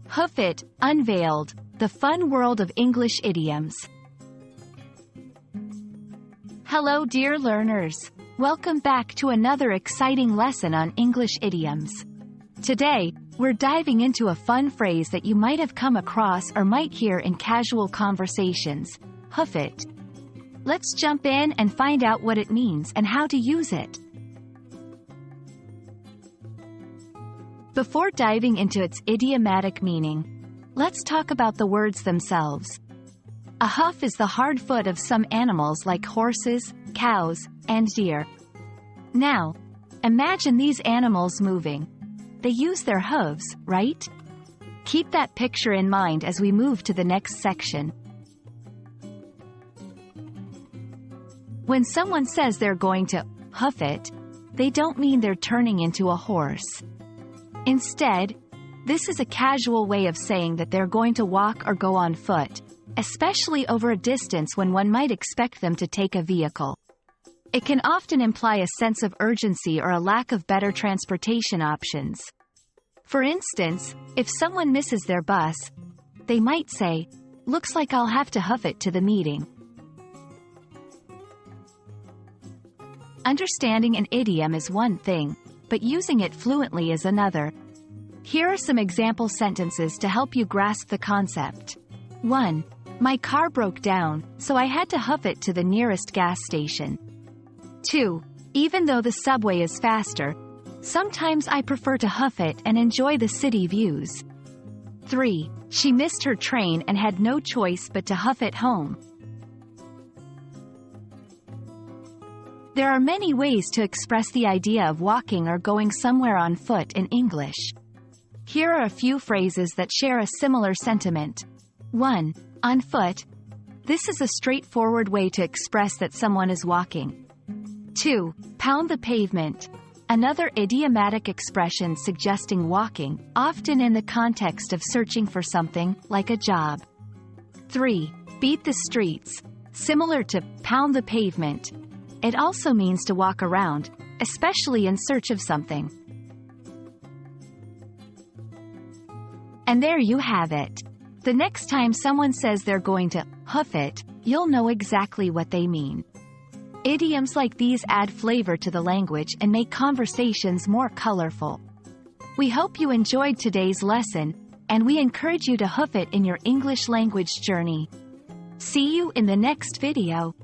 Hoof it, Unveiled, the fun world of English idioms. Hello dear learners. Welcome back to another exciting lesson on English idioms. Today, we're diving into a fun phrase that you might have come across or might hear in casual conversations. Hoof it. Let's jump in and find out what it means and how to use it. Before diving into its idiomatic meaning, let's talk about the words themselves. A hoof is the hard foot of some animals like horses, cows, and deer. Now, imagine these animals moving. They use their hooves, right? Keep that picture in mind as we move to the next section. When someone says they're going to hoof it, they don't mean they're turning into a horse. Instead, this is a casual way of saying that they're going to walk or go on foot, especially over a distance when one might expect them to take a vehicle. It can often imply a sense of urgency or a lack of better transportation options. For instance, if someone misses their bus, they might say, "Looks like I'll have to hoof it to the meeting." Understanding an idiom is one thing, but using it fluently is another. Here are some example sentences to help you grasp the concept. 1. My car broke down, so I had to hoof it to the nearest gas station. 2. Even though the subway is faster, sometimes I prefer to hoof it and enjoy the city views. 3. She missed her train and had no choice but to hoof it home. There are many ways to express the idea of walking or going somewhere on foot in English. Here are a few phrases that share a similar sentiment. 1. On foot. This is a straightforward way to express that someone is walking. 2. Pound the pavement. Another idiomatic expression suggesting walking, often in the context of searching for something, like a job. 3. Beat the streets. Similar to pound the pavement, it also means to walk around, especially in search of something. And there you have it. The next time someone says they're going to hoof it, you'll know exactly what they mean. Idioms like these add flavor to the language and make conversations more colorful. We hope you enjoyed today's lesson, and we encourage you to hoof it in your English language journey. See you in the next video.